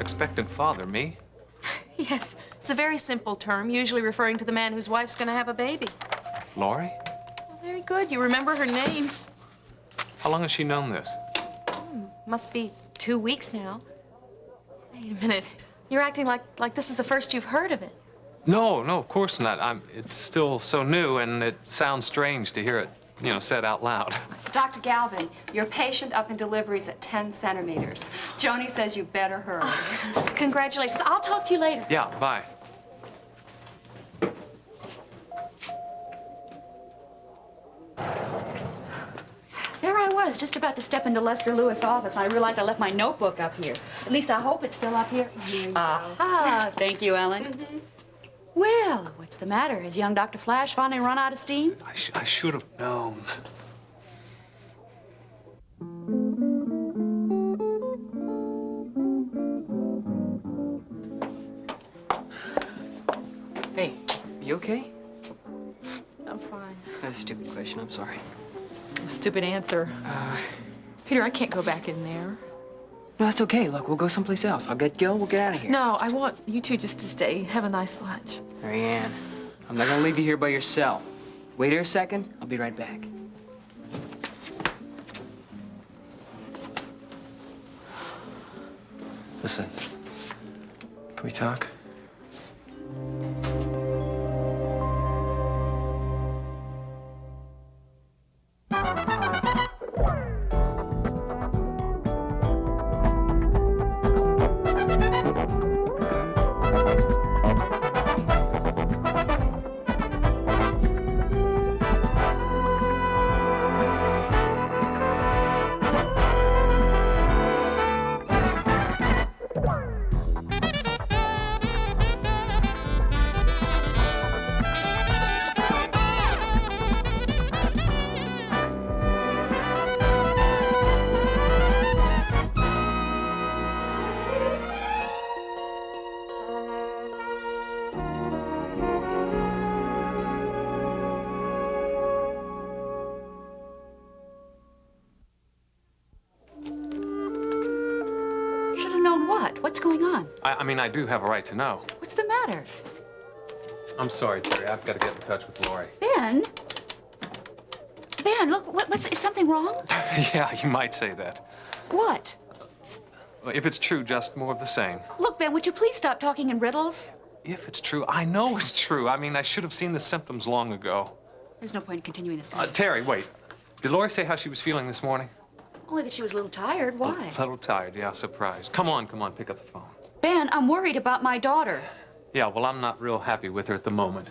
expectant father, me? Yes, it's a very simple term, usually referring to the man whose wife's gonna have a baby. Laurie? Well, very good. You remember her name. How long has she known this? Must be 2 weeks now. Wait a minute. You're acting like this is the first you've heard of it. No, of course not. It's still so new, and it sounds strange to hear it, said out loud. Dr. Galvin, your patient up in delivery is at 10 centimeters. Joni says you better hurry. Congratulations. I'll talk to you later. Yeah, bye. There I was, just about to step into Lester Lewis' office. I realized I left my notebook up here. At least I hope it's still up here. Aha! Thank you, Ellen. Well, what's the matter? Has young Dr. Flash finally run out of steam? I should have known. Hey, you okay? I'm fine. That's a stupid question, I'm sorry. Stupid answer. Peter, I can't go back in there. No, that's okay. Look, we'll go someplace else. I'll get Gil, we'll get out of here. No, I want you two just to stay. Have a nice lunch. Marianne, I'm not gonna leave you here by yourself. Wait here a second, I'll be right back. Listen, can we talk? What's going on? I do have a right to know. What's the matter? I'm sorry, Terry. I've got to get in touch with Laurie. Ben? Ben, look, is something wrong? Yeah, you might say that. What? Well, if it's true, just more of the same. Look, Ben, would you please stop talking in riddles? If it's true, I know it's true. I should have seen the symptoms long ago. There's no point in continuing this. Terry, wait. Did Laurie say how she was feeling this morning? Only that she was a little tired. Why? A little tired, yeah, surprised. Come on, pick up the phone. Ben, I'm worried about my daughter. Yeah, well, I'm not real happy with her at the moment.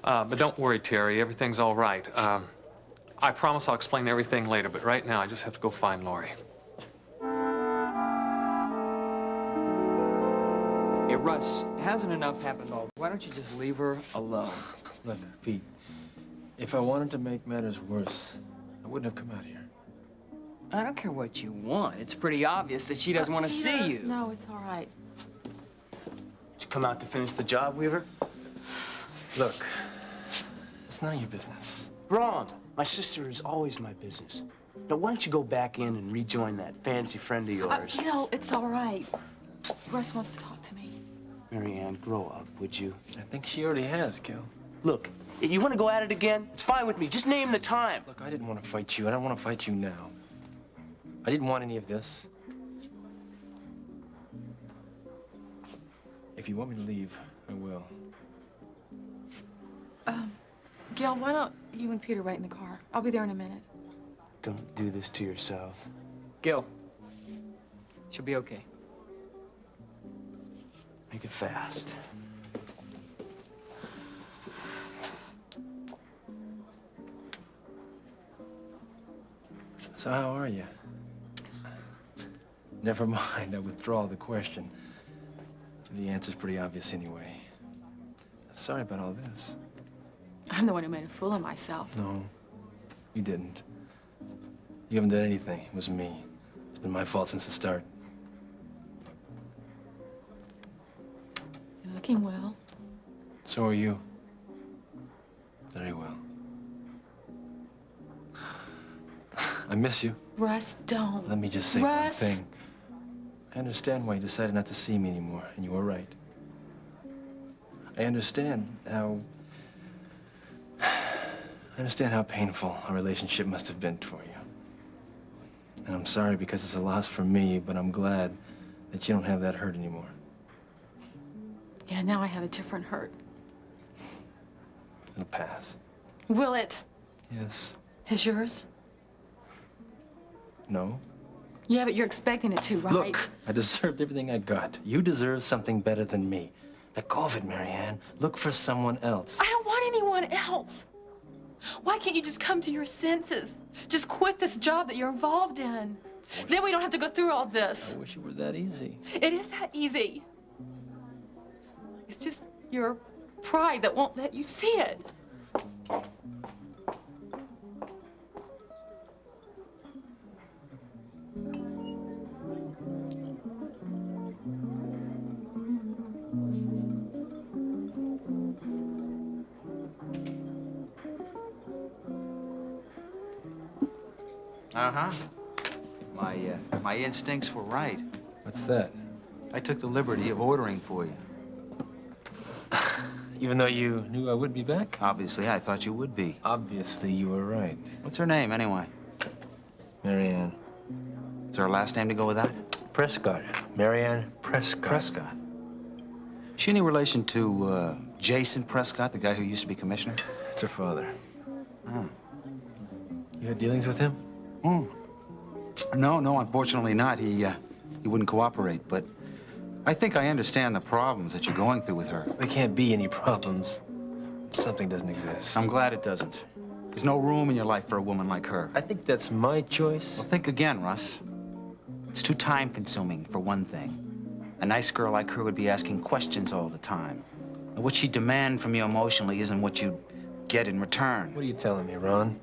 But don't worry, Terry, everything's all right. I promise I'll explain everything later, but right now I just have to go find Laurie. Hey, Russ, hasn't enough happened all? Why don't you just leave her alone? Look, Pete, if I wanted to make matters worse, I wouldn't have come out here. I don't care what you want. It's pretty obvious that she doesn't want to see you. No, it's all right. Did you come out to finish the job, Weaver? Look, it's none of your business. Wrong. My sister is always my business. Now, why don't you go back in and rejoin that fancy friend of yours? Gil, it's all right. Russ wants to talk to me. Marianne, grow up, would you? I think she already has, Gil. Look, you want to go at it again? It's fine with me. Just name the time. Look, I didn't want to fight you. I don't want to fight you now. I didn't want any of this. If you want me to leave, I will. Gil, why don't you and Peter wait in the car? I'll be there in a minute. Don't do this to yourself. Gil, she'll be okay. Make it fast. So how are you? Never mind, I withdraw the question. The answer's pretty obvious anyway. Sorry about all this. I'm the one who made a fool of myself. No, you didn't. You haven't done anything. It was me. It's been my fault since the start. You're looking well. So are you. Very well. I miss you. Russ, don't. Let me just say Russ. one thing. I understand why you decided not to see me anymore, and you were right. I understand how painful our relationship must have been for you. And I'm sorry because it's a loss for me, but I'm glad that you don't have that hurt anymore. Yeah, now I have a different hurt. It'll pass. Will it? Yes. Is yours? No. Yeah, but you're expecting it to, right? Look, I deserved everything I got. You deserve something better than me. Let go of it, Marianne. Look for someone else. I don't want anyone else. Why can't you just come to your senses? Just quit this job that you're involved in. Then we don't have to go through all this. I wish it were that easy. It is that easy. It's just your pride that won't let you see it. Uh-huh. My instincts were right. What's that? I took the liberty of ordering for you. Even though you knew I would be back? Obviously, I thought you would be. Obviously, you were right. What's her name, anyway? Marianne. Is there a last name to go with that? Prescott. Marianne Prescott. Prescott. She any relation to, Jason Prescott, the guy who used to be commissioner? That's her father. Oh. You had dealings with him? No, unfortunately not. He wouldn't cooperate, but I think I understand the problems that you're going through with her. There can't be any problems. Something doesn't exist. I'm glad it doesn't. There's no room in your life for a woman like her. I think that's my choice. Well, think again, Russ. It's too time-consuming, for one thing. A nice girl like her would be asking questions all the time. And what she'd demand from you emotionally isn't what you'd get in return. What are you telling me, Ron?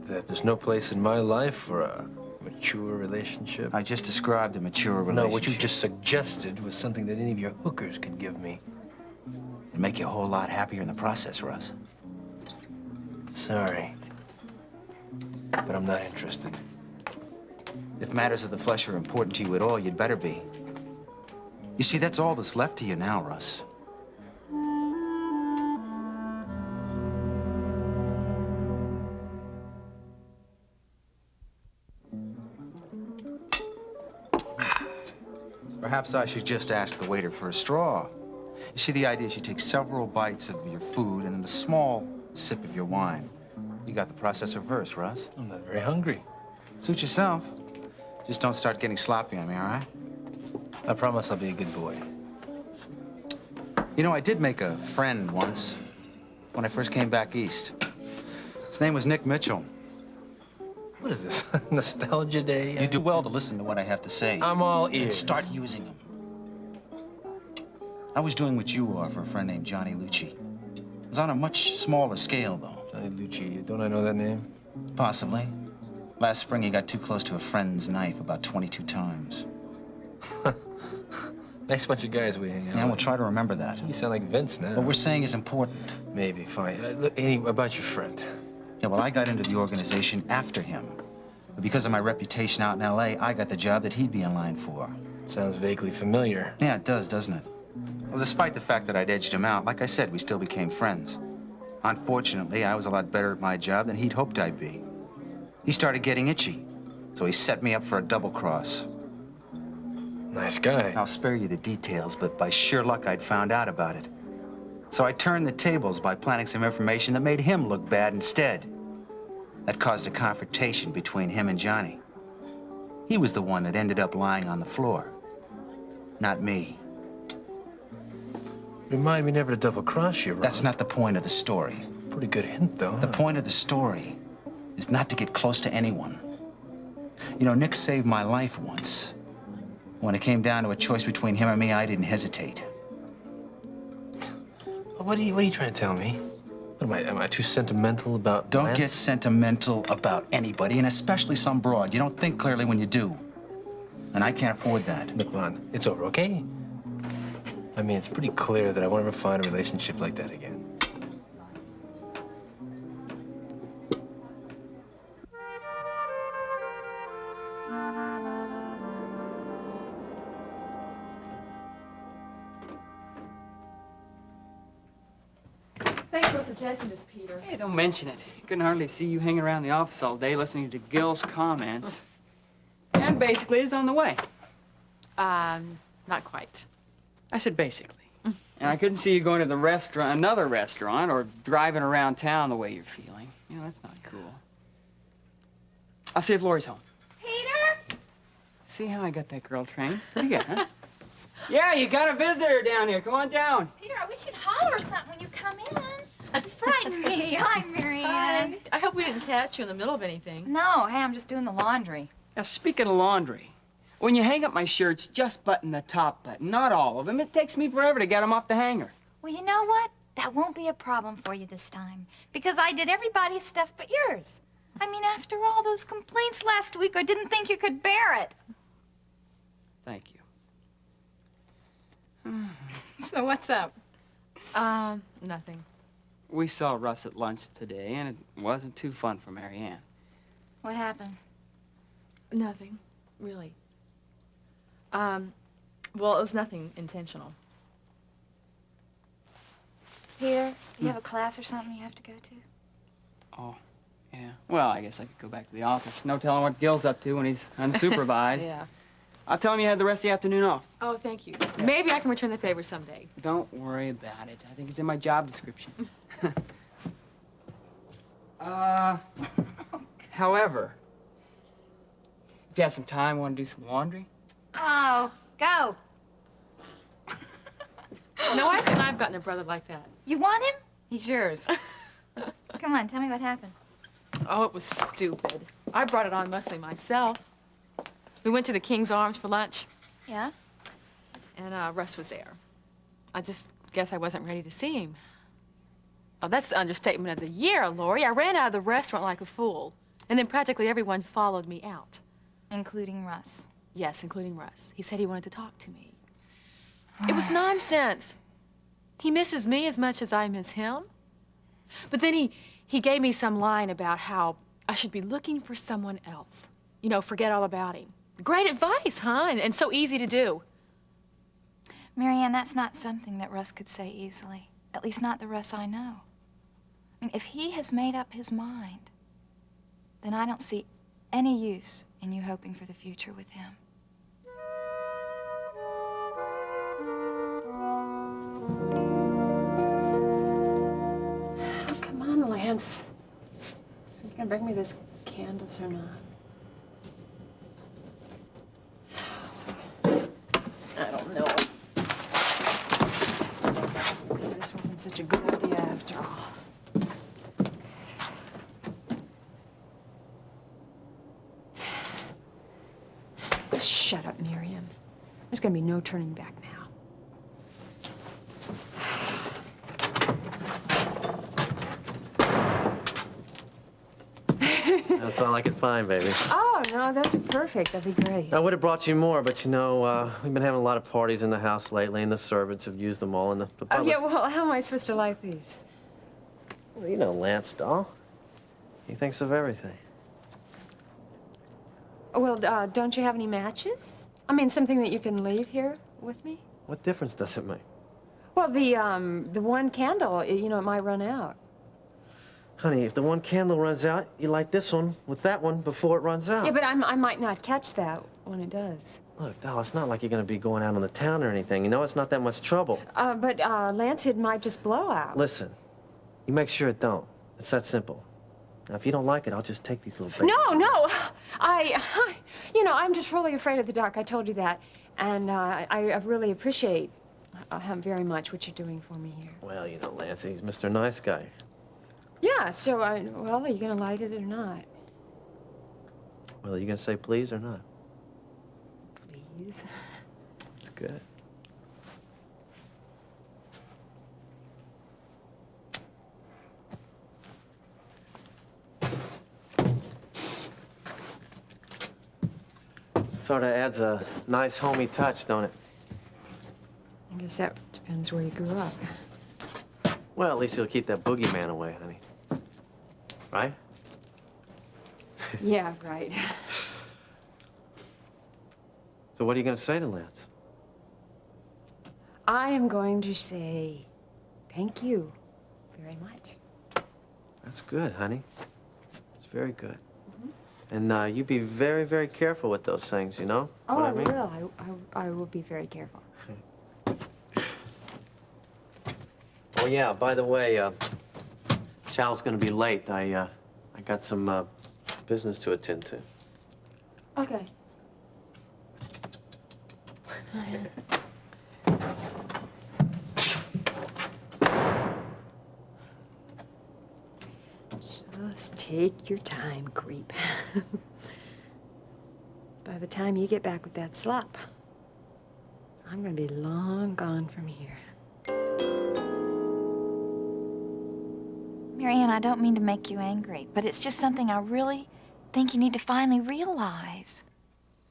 That there's no place in my life for a mature relationship? I just described a mature relationship. No, what you just suggested was something that any of your hookers could give me. It'd make you a whole lot happier in the process, Russ. Sorry. But I'm not interested. If matters of the flesh are important to you at all, you'd better be. You see, that's all that's left to you now, Russ. Perhaps I should just ask the waiter for a straw. You see, the idea is you take several bites of your food and then a small sip of your wine. You got the process reversed, Russ. I'm not very hungry. Suit yourself. Just don't start getting sloppy on me, all right? I promise I'll be a good boy. You know, I did make a friend once when I first came back east. His name was Nick Mitchell. What is this? Nostalgia day? You do well to listen to what I have to say. I'm all And ears. start using them. I was doing what you are for a friend named Johnny Lucci. It was on a much smaller scale, though. Johnny Lucci, don't I know that name? Possibly. Last spring, he got too close to a friend's knife about 22 times. Nice bunch of guys we hang out Yeah, we'll with. try to remember that. You sound like Vince now. What we're saying is important. Maybe, fine. Look, anyway, about your friend. Yeah, well, I got into the organization after him. But because of my reputation out in L.A., I got the job that he'd be in line for. Sounds vaguely familiar. Yeah, it does, doesn't it? Well, despite the fact that I'd edged him out, like I said, we still became friends. Unfortunately, I was a lot better at my job than he'd hoped I'd be. He started getting itchy, so he set me up for a double cross. Nice guy. I'll spare you the details, but by sheer luck, I'd found out about it. So I turned the tables by planting some information that made him look bad instead. That caused a confrontation between him and Johnny. He was the one that ended up lying on the floor, not me. Remind me never to double-cross you, Ron. That's not the point of the story. Pretty good hint, though. The point of the story is not to get close to anyone. You know, Nick saved my life once. When it came down to a choice between him and me, I didn't hesitate. What are you trying to tell me? What, am I too sentimental about Don't Lance? get sentimental about anybody, and especially some broad. You don't think clearly when you do. And I can't afford that. Look, Ron, it's over, okay? I mean, it's pretty clear that I won't ever find a relationship like that again. catching this, Peter. Hey, don't mention it. Couldn't hardly see you hanging around the office all day listening to Gil's comments. And basically is on the way. Not quite. I said basically. And I couldn't see you going to the restaurant, another restaurant, or driving around town the way you're feeling. You know, that's not cool. I'll see if Lori's home. Peter? See how I got that girl trained? Pretty good, huh? Yeah, you got a visitor down here. Come on down. Peter, I wish you'd holler something when you come in. You frighten me. Hi, Marianne. I hope we didn't catch you in the middle of anything. No, hey, I'm just doing the laundry. Now, speaking of laundry, when you hang up my shirts, just button the top button, not all of them. It takes me forever to get them off the hanger. Well, you know what? That won't be a problem for you this time. Because I did everybody's stuff but yours. I mean, after all those complaints last week, I didn't think you could bear it. Thank you. So what's up? Nothing. We saw Russ at lunch today, and it wasn't too fun for Marianne. What happened? Nothing, really. Well, it was nothing intentional. Peter, do you have a class or something you have to go to? Oh, yeah. Well, I guess I could go back to the office. No telling what Gil's up to when he's unsupervised. Yeah. I'll tell him you had the rest of the afternoon off. Oh, thank you. Maybe I can return the favor someday. Don't worry about it. I think it's in my job description. However, if you have some time, want to do some laundry? Oh, go. No, I couldn't. I've gotten a brother like that. You want him? He's yours. Come on, tell me what happened. Oh, it was stupid. I brought it on mostly myself. We went to the King's Arms for lunch, Yeah? and Russ was there. I just guess I wasn't ready to see him. Oh, that's the understatement of the year, Lori. I ran out of the restaurant like a fool, and then practically everyone followed me out. Including Russ. Yes, including Russ. He said he wanted to talk to me. It was nonsense. He misses me as much as I miss him. But then he gave me some line about how I should be looking for someone else. You know, forget all about him. Great advice, huh? And so easy to do. Marianne, that's not something that Russ could say easily. At least not the Russ I know. I mean, if he has made up his mind, then I don't see any use in you hoping for the future with him. Oh, come on, Lance. Are you gonna bring me those candles or not? I don't know. Maybe this wasn't such a good idea after all. Shut up, Miriam. There's gonna be no turning back now. That's all I could find, baby. Oh, no, those are perfect. That'd be great. I would have brought you more, but you know, we've been having a lot of parties in the house lately, and the servants have used them all, and the Oh, butler's... yeah, well, how am I supposed to like these? Well, you know Lance, doll. He thinks of everything. Well, don't you have any matches? I mean, something that you can leave here with me? What difference does it make? Well, the one candle, you know, it might run out. Honey, if the one candle runs out, you light this one with that one before it runs out. Yeah, but I might not catch that when it does. Look, doll, it's not like you're going to be going out on the town or anything. You know, it's not that much trouble. But Lance, it might just blow out. Listen, you make sure it don't. It's that simple. Now, if you don't like it, I'll just take these little babies. No, you know, I'm just really afraid of the dark. I told you that. And I really appreciate very much what you're doing for me here. Well, you know, Lance, he's Mr. Nice Guy. Yeah, so, well, are you going to light it or not? Well, are you going to say please or not? Please. That's good. Sort of adds a nice homey touch, don't it? I guess that depends where you grew up. Well, at least it'll keep that boogeyman away, honey. Right? Yeah, right. So what are you going to say to Lance? I am going to say thank you very much. That's good, honey. It's very good. And you be very, very careful with those things, you know? Oh, what I mean? will. I will be very careful. Oh, yeah, by the way, Chal's gonna be late. I got some business to attend to. Okay. Just take your time, creep. By the time you get back with that slop, I'm gonna be long gone from here. Marianne, I don't mean to make you angry, but it's just something I really think you need to finally realize.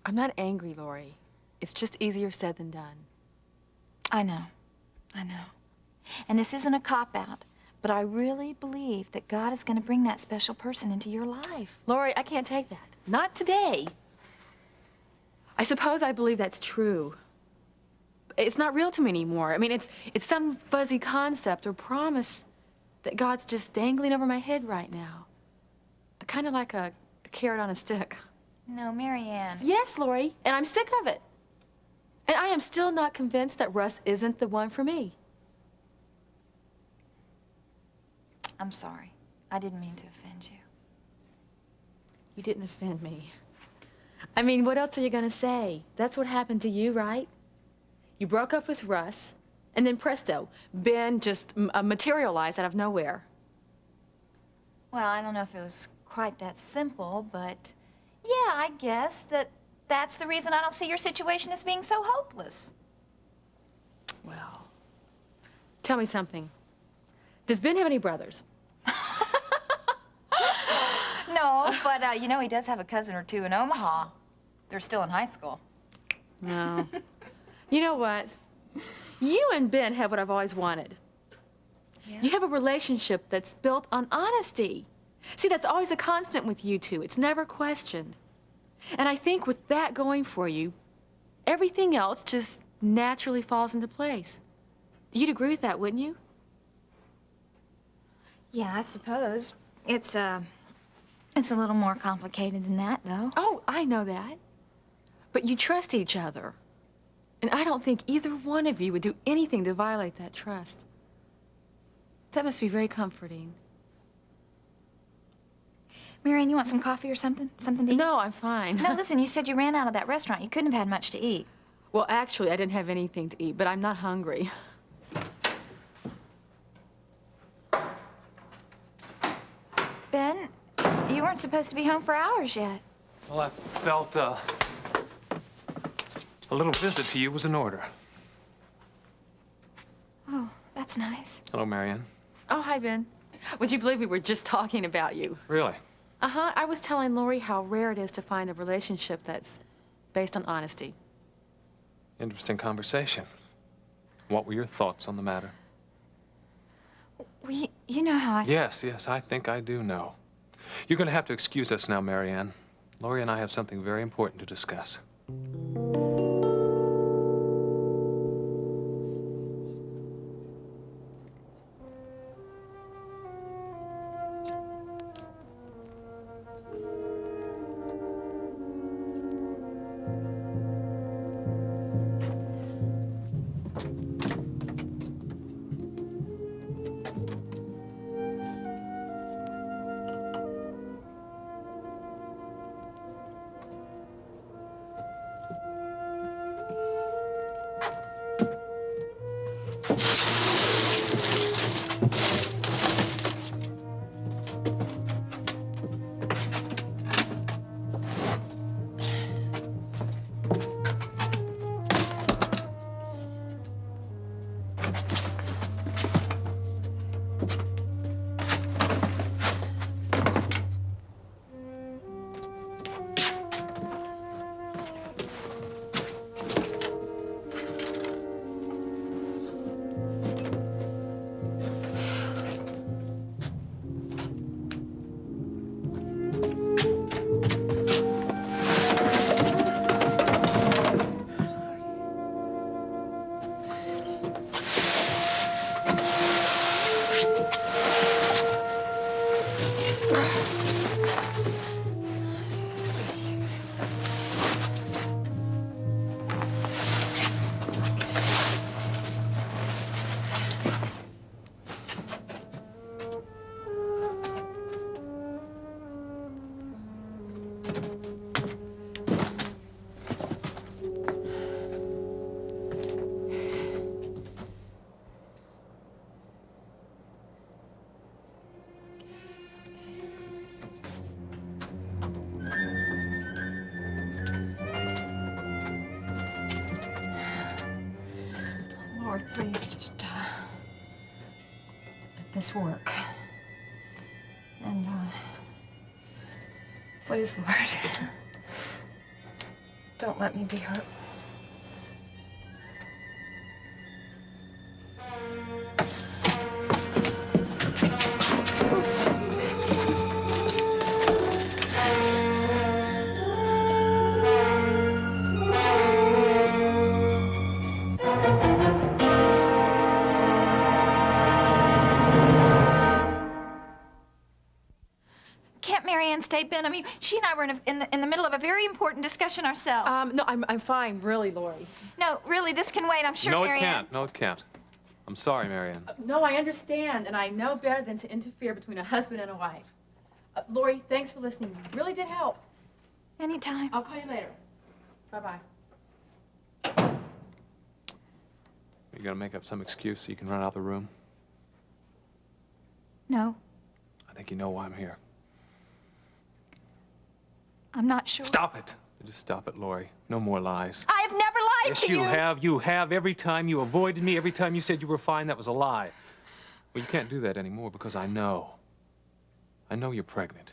I'm not angry, Lori. It's just easier said than done. I know. And this isn't a cop-out, but I really believe that God is going to bring that special person into your life. Lori, I can't take that. Not today. I suppose I believe that's true. It's not real to me anymore. I mean, it's some fuzzy concept or promise that God's just dangling over my head right now. Kind of like a carrot on a stick. No, Marianne. Yes, Lori, and I'm sick of it. And I am still not convinced that Russ isn't the one for me. I'm sorry. I didn't mean to offend you. You didn't offend me. I mean, what else are you gonna say? That's what happened to you, right? You broke up with Russ, and then presto, Ben just materialized out of nowhere. Well, I don't know if it was quite that simple, but yeah, I guess that's the reason I don't see your situation as being so hopeless. Well, tell me something. Does Ben have any brothers? No, but you know, he does have a cousin or two in Omaha. They're still in high school. No. You know what? You and Ben have what I've always wanted. Yeah? You have a relationship that's built on honesty. See, that's always a constant with you two. It's never questioned. And I think with that going for you, everything else just naturally falls into place. You'd agree with that, wouldn't you? Yeah, I suppose. It's a little more complicated than that, though. Oh, I know that. But you trust each other. And I don't think either one of you would do anything to violate that trust. That must be very comforting. Marianne, you want some coffee or something? Something to eat? No, I'm fine. No, listen, you said you ran out of that restaurant. You couldn't have had much to eat. Well, actually, I didn't have anything to eat, but I'm not hungry. Ben, you weren't supposed to be home for hours yet. Well, I felt a little visit to you was in order. Oh, that's nice. Hello, Marianne. Oh, hi, Ben. Would you believe we were just talking about you? Really? Uh-huh. I was telling Lori how rare it is to find a relationship that's based on honesty. Interesting conversation. What were your thoughts on the matter? Well, you know how I... Yes, I think I do know. You're going to have to excuse us now, Marianne. Lori and I have something very important to discuss. Lord, please just let this work. And please, Lord, don't let me be hurt. Can't Marianne stay, Ben? I mean, she and I were in the middle of a very important discussion ourselves. No, I'm fine, really, Lori. No, really, this can wait. I'm sure No, it Marianne... can't. No, it can't. I'm sorry, Marianne. No, I understand, and I know better than to interfere between a husband and a wife. Lori, thanks for listening. You really did help. Anytime. I'll call you later. Bye-bye. You gotta make up some excuse so you can run out of the room. No, I think you know why I'm here. I'm not sure. Stop it. Just stop it, Lori. No more lies. I have never lied Yes, to you. you have. You have. Every time you avoided me, every time you said you were fine, that was a lie. Well, you can't do that anymore because I know. I know you're pregnant.